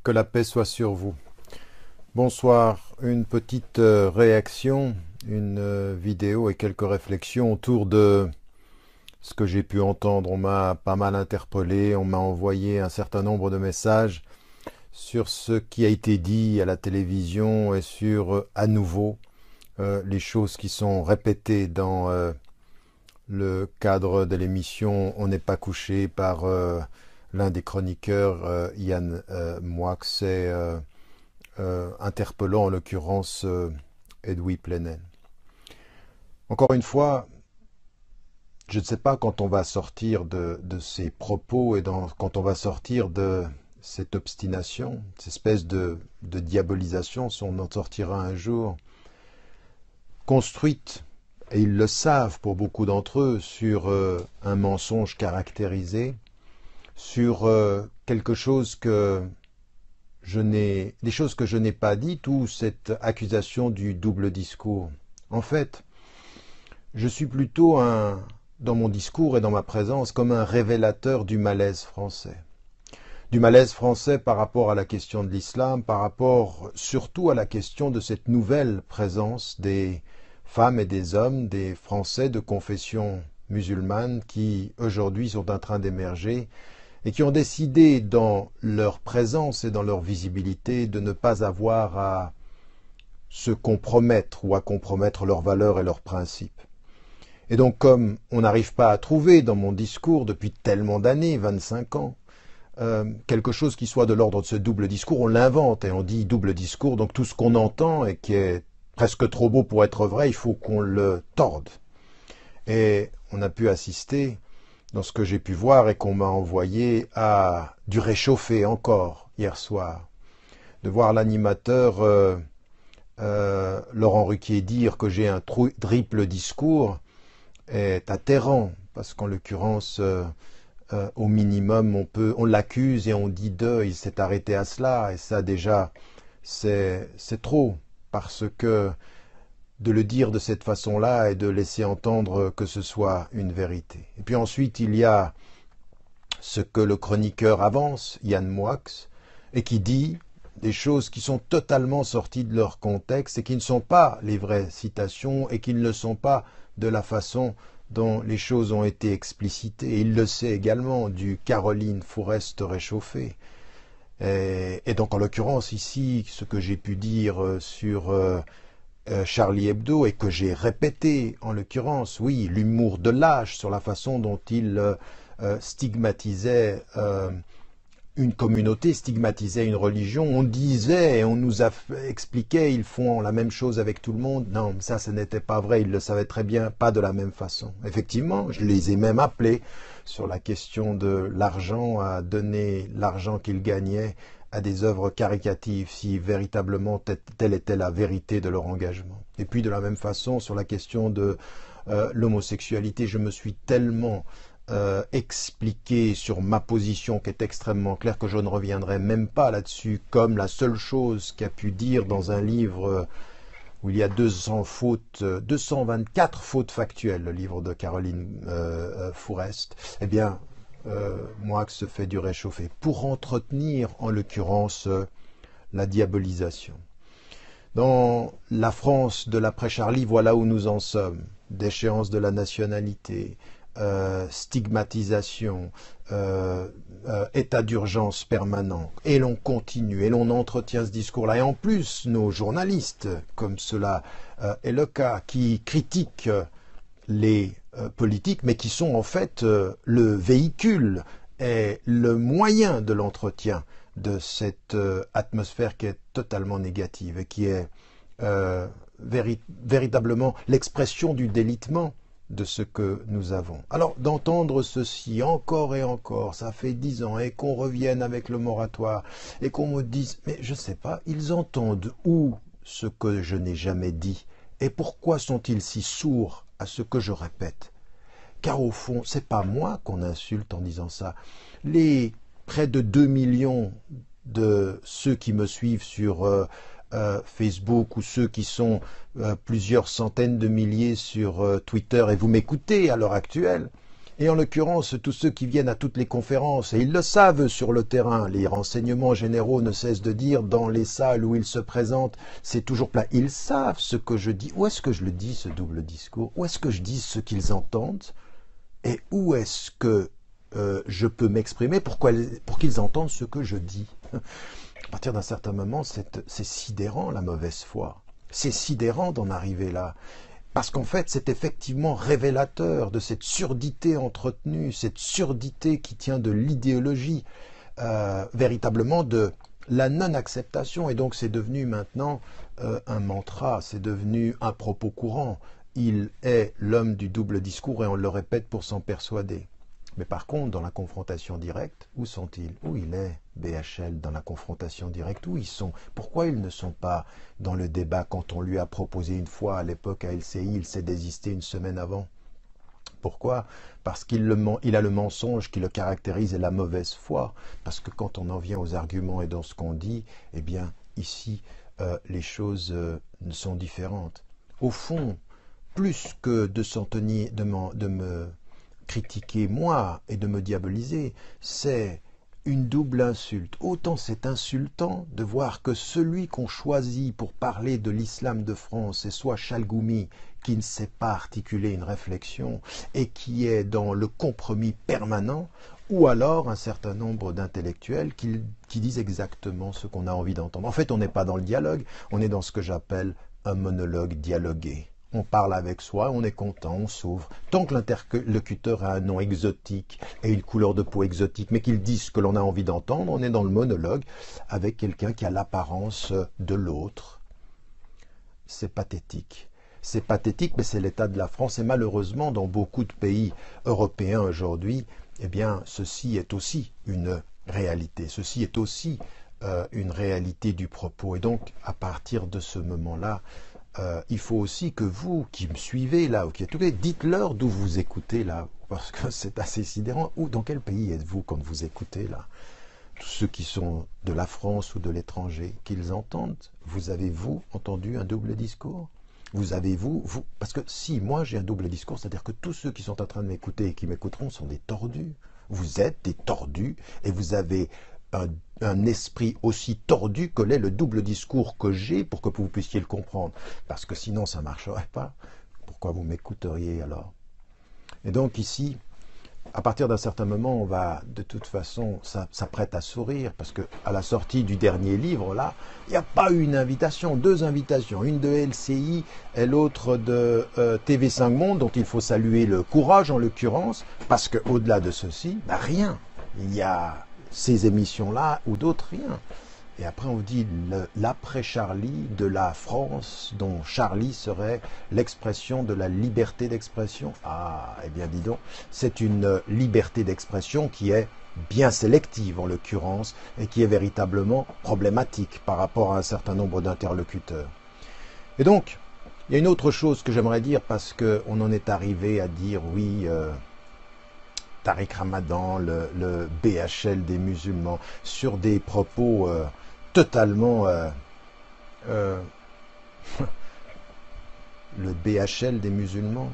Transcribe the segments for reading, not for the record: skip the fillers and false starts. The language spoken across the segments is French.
Que la paix soit sur vous. Bonsoir, une petite réaction, une vidéo et quelques réflexions autour de ce que j'ai pu entendre. On m'a pas mal interpellé, on m'a envoyé un certain nombre de messages sur ce qui a été dit à la télévision et sur, à nouveau, les choses qui sont répétées dans le cadre de l'émission On n'est pas couché par l'un des chroniqueurs, Yann Moix, et interpellant en l'occurrence Edoui Plenel. Encore une fois, je ne sais pas quand on va sortir de ces propos et quand on va sortir de cette obstination, cette espèce de diabolisation, si on en sortira un jour, construite, et ils le savent pour beaucoup d'entre eux, sur un mensonge caractérisé, sur quelque chose que des choses que je n'ai pas dites, ou cette accusation du double discours. En fait, je suis plutôt dans mon discours et dans ma présence comme un révélateur du malaise français. Du malaise français par rapport à la question de l'islam, par rapport surtout à la question de cette nouvelle présence des femmes et des hommes, des Français de confession musulmane qui aujourd'hui sont en train d'émerger et qui ont décidé dans leur présence et dans leur visibilité de ne pas avoir à se compromettre ou à compromettre leurs valeurs et leurs principes. Et donc comme on n'arrive pas à trouver dans mon discours depuis tellement d'années, 25 ans, quelque chose qui soit de l'ordre de ce double discours, on l'invente et on dit double discours, donc tout ce qu'on entend et qui est presque trop beau pour être vrai, il faut qu'on le torde. Et on a pu assister, dans ce que j'ai pu voir et qu'on m'a envoyé, à du réchauffé encore hier soir. De voir l'animateur Laurent Ruquier dire que j'ai un triple discours est atterrant, parce qu'en l'occurrence, au minimum, on l'accuse et on dit il s'est arrêté à cela, et ça déjà, c'est trop, parce que de le dire de cette façon-là et de laisser entendre que ce soit une vérité. Et puis ensuite, il y a ce que le chroniqueur avance, Yann Moix, et qui dit des choses qui sont totalement sorties de leur contexte et qui ne sont pas les vraies citations et qui ne le sont pas de la façon dont les choses ont été explicitées. Et il le sait également du Caroline Fourest réchauffé. Et donc en l'occurrence ici, ce que j'ai pu dire sur Charlie Hebdo et que j'ai répété en l'occurrence, oui, l'humour de lâche sur la façon dont il stigmatisait une communauté, stigmatisait une religion. On disait et on nous expliquait ils font la même chose avec tout le monde. Non, ça ce n'était pas vrai, ils le savaient très bien, pas de la même façon. Effectivement, je les ai même appelés sur la question de l'argent, à donner l'argent qu'ils gagnaient à des œuvres caricatives, si véritablement telle était la vérité de leur engagement. Et puis de la même façon, sur la question de l'homosexualité, je me suis tellement expliqué sur ma position qui est extrêmement claire que je ne reviendrai même pas là-dessus, comme la seule chose qu'a pu dire dans un livre où il y a 224 fautes factuelles, le livre de Caroline Fourest, eh bien, Moix se fait du réchauffé pour entretenir, en l'occurrence, la diabolisation. Dans la France de l'après-Charlie, voilà où nous en sommes. Déchéance de la nationalité, stigmatisation, état d'urgence permanent. Et l'on continue, et l'on entretient ce discours-là. Et en plus, nos journalistes, comme cela est le cas, qui critiquent les politiques, mais qui sont en fait le véhicule et le moyen de l'entretien de cette atmosphère qui est totalement négative et qui est véritablement l'expression du délitement de ce que nous avons. Alors d'entendre ceci encore et encore, ça fait 10 ans, et qu'on revienne avec le moratoire, et qu'on me dise, mais je ne sais pas, ils entendent où ce que je n'ai jamais dit, et pourquoi sont-ils si sourds à ce que je répète? Car au fond, c'est pas moi qu'on insulte en disant ça. Les près de 2 millions de ceux qui me suivent sur Facebook, ou ceux qui sont plusieurs centaines de milliers sur Twitter, et vous m'écoutez à l'heure actuelle, Et en l'occurrence, tous ceux qui viennent à toutes les conférences, et ils le savent sur le terrain, les renseignements généraux ne cessent de dire, dans les salles où ils se présentent, c'est toujours plein. Ils savent ce que je dis. Où est-ce que je le dis, ce double discours? Où est-ce que je dis ce qu'ils entendent? Et où est-ce que je peux m'exprimer pour qu'ils entendent ce que je dis? À partir d'un certain moment, c'est sidérant, la mauvaise foi. C'est sidérant d'en arriver là. Parce qu'en fait, c'est effectivement révélateur de cette surdité entretenue, cette surdité qui tient de l'idéologie, véritablement de la non-acceptation. Et donc, c'est devenu maintenant un mantra, c'est devenu un propos courant. Il est l'homme du double discours et on le répète pour s'en persuader. Mais par contre, dans la confrontation directe, où sont-ils? Où il est, BHL, dans la confrontation directe? Où ils sont? Pourquoi ils ne sont pas dans le débat quand on lui a proposé une fois à l'époque à LCI, il s'est désisté une semaine avant? Pourquoi? Parce qu'il a le mensonge qui le caractérise et la mauvaise foi. Parce que quand on en vient aux arguments et dans ce qu'on dit, eh bien, ici, les choses sont différentes. Au fond, plus que de s'en tenir, de me critiquer moi et de me diaboliser, c'est une double insulte. Autant c'est insultant de voir que celui qu'on choisit pour parler de l'islam de France est soit Chalgoumi, qui ne sait pas articuler une réflexion et qui est dans le compromis permanent, ou alors un certain nombre d'intellectuels qui disent exactement ce qu'on a envie d'entendre. En fait, on n'est pas dans le dialogue, on est dans ce que j'appelle un monologue dialogué. On parle avec soi, on est content, on s'ouvre. Tant que l'interlocuteur a un nom exotique et une couleur de peau exotique, mais qu'il dise ce que l'on a envie d'entendre, on est dans le monologue avec quelqu'un qui a l'apparence de l'autre. C'est pathétique. C'est pathétique, mais c'est l'état de la France. Et malheureusement, dans beaucoup de pays européens aujourd'hui, eh bien, ceci est aussi une réalité. Ceci est aussi une réalité du propos. Et donc, à partir de ce moment-là, il faut aussi que vous, qui me suivez là, ou qui êtes dites-leur d'où vous écoutez là, parce que c'est assez sidérant. Dans quel pays êtes-vous quand vous écoutez là? Tous ceux qui sont de la France ou de l'étranger, qu'ils entendent, vous avez-vous entendu un double discours? Vous avez-vous, parce que si moi j'ai un double discours, c'est-à-dire que tous ceux qui sont en train de m'écouter et qui m'écouteront sont des tordus. Vous êtes des tordus et vous avez un esprit aussi tordu que l'est le double discours que j'ai pour que vous puissiez le comprendre. Parce que sinon ça ne marcherait pas. Pourquoi vous m'écouteriez alors? Et donc ici, à partir d'un certain moment, on va, de toute façon, ça prête à sourire, parce que à la sortie du dernier livre, là, il n'y a pas eu une invitation, deux invitations, une de LCI et l'autre de TV5 Monde, dont il faut saluer le courage en l'occurrence, parce qu'au-delà de ceci, bah, rien. Il y a ces émissions-là ou d'autres, rien. Et après, on vous dit l'après-Charlie de la France, dont Charlie serait l'expression de la liberté d'expression. Ah, eh bien, dis donc, c'est une liberté d'expression qui est bien sélective, en l'occurrence, et qui est véritablement problématique par rapport à un certain nombre d'interlocuteurs. Et donc, il y a une autre chose que j'aimerais dire, parce qu'on en est arrivé à dire, oui, Tariq Ramadan, le BHL des musulmans, sur des propos totalement le BHL des musulmans.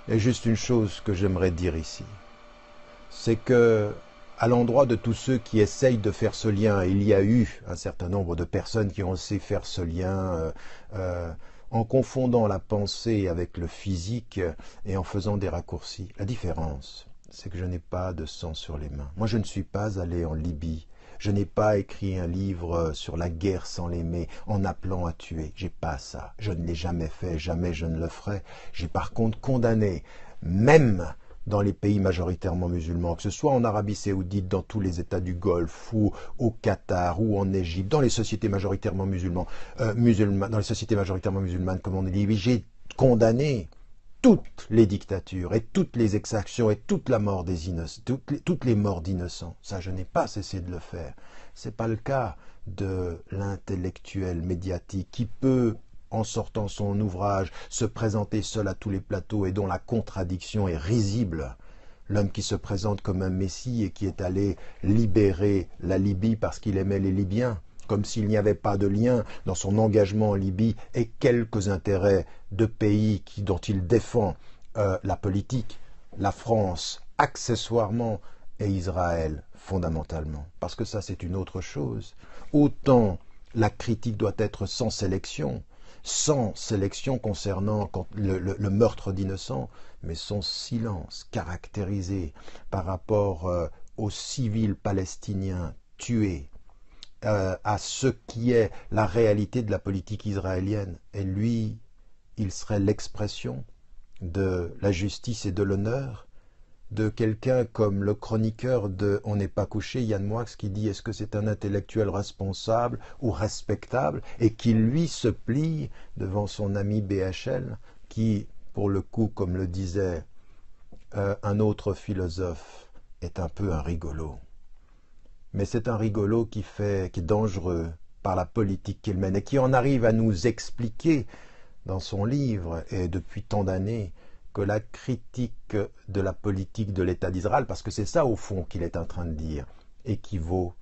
Il y a juste une chose que j'aimerais dire ici, c'est que à l'endroit de tous ceux qui essayent de faire ce lien, il y a eu un certain nombre de personnes qui ont essayé de faire ce lien en confondant la pensée avec le physique et en faisant des raccourcis. La différence, c'est que je n'ai pas de sang sur les mains. Moi, je ne suis pas allé en Libye. Je n'ai pas écrit un livre sur la guerre sans l'aimer, en appelant à tuer. J'ai pas ça. Je ne l'ai jamais fait, jamais je ne le ferai. J'ai par contre condamné, même dans les pays majoritairement musulmans, que ce soit en Arabie Saoudite, dans tous les États du Golfe, ou au Qatar, ou en Égypte, dans les sociétés majoritairement musulmanes, dans les sociétés majoritairement musulmanes, comme on dit, j'ai condamné toutes les dictatures et toutes les exactions et toute la mort des innocents, toutes les morts d'innocents. Ça, je n'ai pas cessé de le faire. C'est pas le cas de l'intellectuel médiatique qui peut, en sortant son ouvrage, se présenter seul à tous les plateaux et dont la contradiction est risible. L'homme qui se présente comme un messie et qui est allé libérer la Libye parce qu'il aimait les Libyens, comme s'il n'y avait pas de lien dans son engagement en Libye et quelques intérêts de pays dont il défend la politique la France accessoirement et Israël fondamentalement. Parce que ça, c'est une autre chose. Autant la critique doit être sans sélection concernant le meurtre d'innocents, mais son silence caractérisé par rapport aux civils palestiniens tués, à ce qui est la réalité de la politique israélienne. Et lui, il serait l'expression de la justice et de l'honneur de quelqu'un comme le chroniqueur de On n'est pas couché, Yann Moix, qui dit est-ce que c'est un intellectuel responsable ou respectable, et qui lui se plie devant son ami BHL, qui, pour le coup, comme le disait un autre philosophe, est un peu un rigolo. Mais c'est un rigolo qui est dangereux par la politique qu'il mène et qui en arrive à nous expliquer dans son livre et depuis tant d'années que la critique de la politique de l'État d'Israël, parce que c'est ça au fond qu'il est en train de dire, équivaut,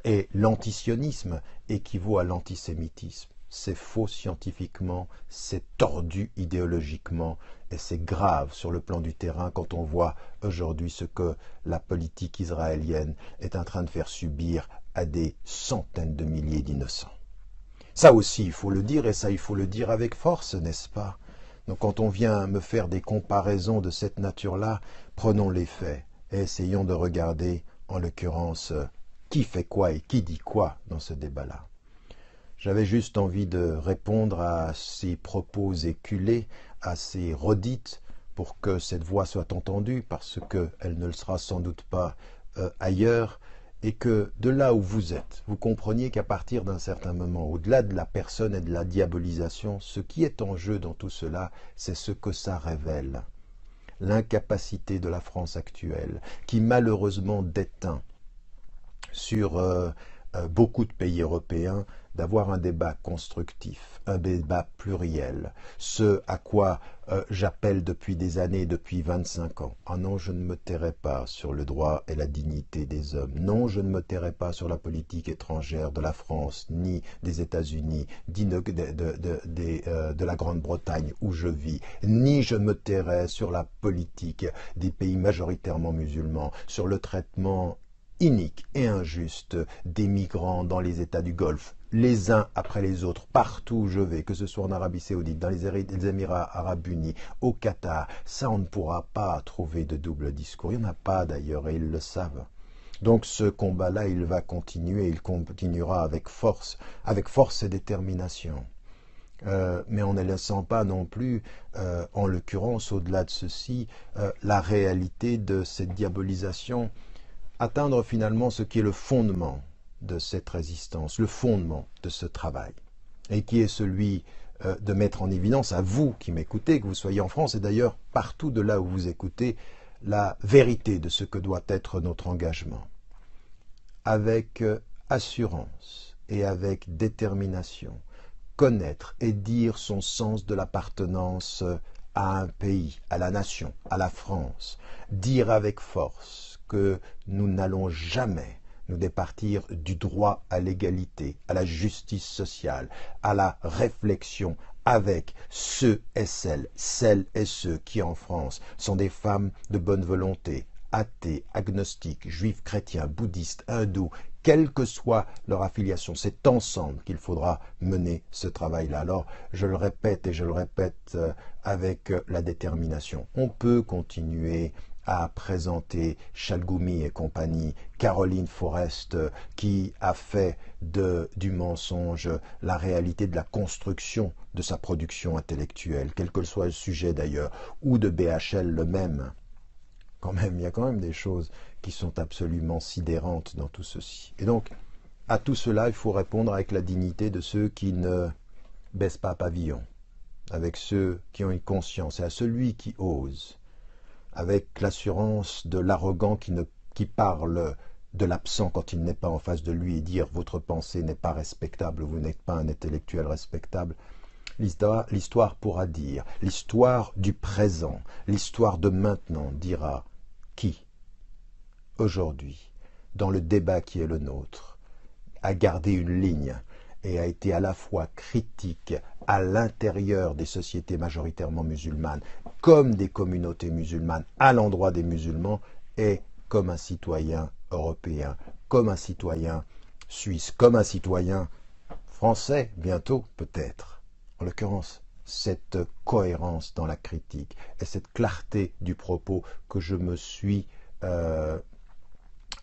et l'antisionisme équivaut à l'antisémitisme. C'est faux scientifiquement, c'est tordu idéologiquement, et c'est grave sur le plan du terrain quand on voit aujourd'hui ce que la politique israélienne est en train de faire subir à des centaines de milliers d'innocents. Ça aussi, il faut le dire, et ça, il faut le dire avec force, n'est-ce pas? Donc quand on vient me faire des comparaisons de cette nature-là, prenons les faits et essayons de regarder, en l'occurrence, qui fait quoi et qui dit quoi dans ce débat-là. J'avais juste envie de répondre à ces propos éculés, à ces redites, pour que cette voix soit entendue, parce qu'elle ne le sera sans doute pas ailleurs, et que de là où vous êtes, vous compreniez qu'à partir d'un certain moment, au-delà de la personne et de la diabolisation, ce qui est en jeu dans tout cela, c'est ce que ça révèle. L'incapacité de la France actuelle, qui malheureusement déteint sur beaucoup de pays européens, d'avoir un débat constructif, un débat pluriel, ce à quoi j'appelle depuis des années, depuis 25 ans. Ah non, je ne me tairai pas sur le droit et la dignité des hommes. Non, je ne me tairai pas sur la politique étrangère de la France, ni des États-Unis, ni de la Grande-Bretagne où je vis, ni je me tairai sur la politique des pays majoritairement musulmans, sur le traitement inique et injuste des migrants dans les États du Golfe, les uns après les autres, partout où je vais, que ce soit en Arabie Saoudite, dans les Émirats Arabes Unis, au Qatar, ça on ne pourra pas trouver de double discours. Il n'y en a pas d'ailleurs et ils le savent. Donc ce combat-là, il va continuer, il continuera avec force et détermination. Mais en ne laissant pas non plus, en l'occurrence, au-delà de ceci, la réalité de cette diabolisation, atteindre finalement ce qui est le fondement de cette résistance, le fondement de ce travail, et qui est celui de mettre en évidence à vous qui m'écoutez, que vous soyez en France et d'ailleurs partout de là où vous écoutez, la vérité de ce que doit être notre engagement, avec assurance et avec détermination, connaître et dire son sens de l'appartenance à un pays, à la nation, à la France, dire avec force que nous n'allons jamais nous départir du droit à l'égalité, à la justice sociale, à la réflexion avec ceux et celles et ceux qui en France sont des femmes de bonne volonté, athées, agnostiques, juifs, chrétiens, bouddhistes, hindous, quelle que soit leur affiliation. C'est ensemble qu'il faudra mener ce travail-là. Alors, je le répète et je le répète avec la détermination. On peut continuer à présenter Chalgoumi et compagnie, Caroline Forest, qui a fait du mensonge la réalité de la construction de sa production intellectuelle, quel que soit le sujet d'ailleurs, ou de BHL le même. Quand même, il y a quand même des choses qui sont absolument sidérantes dans tout ceci. Et donc, à tout cela, il faut répondre avec la dignité de ceux qui ne baissent pas pavillon, avec ceux qui ont une conscience, et à celui qui ose, avec l'assurance de l'arrogant qui parle de l'absent quand il n'est pas en face de lui et dire « votre pensée n'est pas respectable, vous n'êtes pas un intellectuel respectable ». L'histoire pourra dire, l'histoire du présent, l'histoire de maintenant dira qui, aujourd'hui, dans le débat qui est le nôtre, a gardé une ligne et a été à la fois critique à l'intérieur des sociétés majoritairement musulmanes comme des communautés musulmanes à l'endroit des musulmans et comme un citoyen européen, comme un citoyen suisse, comme un citoyen français, bientôt peut-être. En l'occurrence, cette cohérence dans la critique et cette clarté du propos que je me suis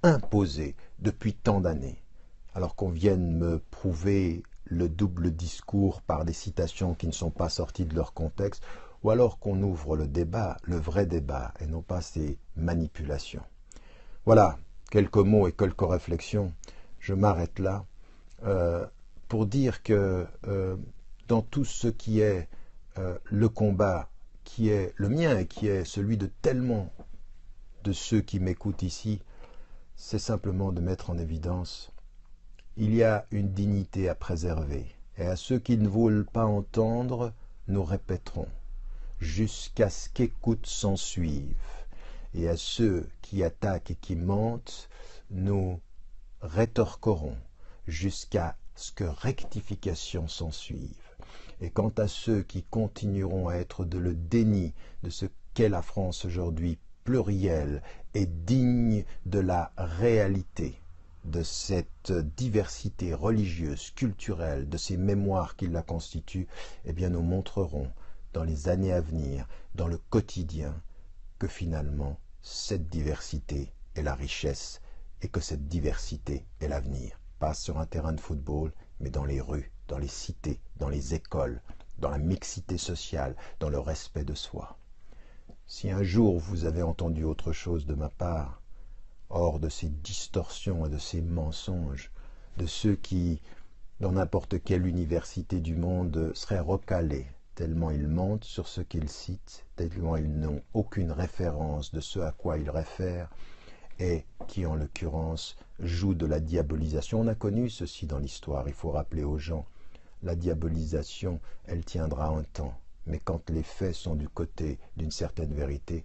imposé depuis tant d'années, alors qu'on vienne me prouver le double discours par des citations qui ne sont pas sorties de leur contexte, ou alors qu'on ouvre le débat, le vrai débat, et non pas ces manipulations. Voilà, quelques mots et quelques réflexions. Je m'arrête là pour dire que dans tout ce qui est le combat qui est le mien et qui est celui de tellement de ceux qui m'écoutent ici, c'est simplement de mettre en évidence il y a une dignité à préserver. Et à ceux qui ne veulent pas entendre, nous répéterons, jusqu'à ce qu'écoute s'en suive. Et à ceux qui attaquent et qui mentent, nous rétorquerons, jusqu'à ce que rectification s'en suive. Et quant à ceux qui continueront à être de le déni de ce qu'est la France aujourd'hui, plurielle et digne de la réalité, de cette diversité religieuse, culturelle, de ces mémoires qui la constituent, eh bien nous montrerons dans les années à venir, dans le quotidien, que finalement cette diversité est la richesse et que cette diversité est l'avenir. Pas sur un terrain de football, mais dans les rues, dans les cités, dans les écoles, dans la mixité sociale, dans le respect de soi. Si un jour vous avez entendu autre chose de ma part, hors de ces distorsions et de ces mensonges, de ceux qui, dans n'importe quelle université du monde, seraient recalés, tellement ils mentent sur ce qu'ils citent, tellement ils n'ont aucune référence de ce à quoi ils réfèrent, et qui, en l'occurrence, jouent de la diabolisation. On a connu ceci dans l'histoire, il faut rappeler aux gens, la diabolisation, elle tiendra un temps, mais quand les faits sont du côté d'une certaine vérité,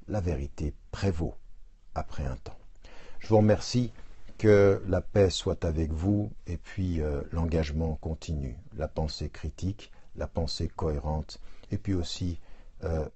la vérité prévaut après un temps. Je vous remercie, que la paix soit avec vous, et puis l'engagement continue, la pensée critique, la pensée cohérente, et puis aussi le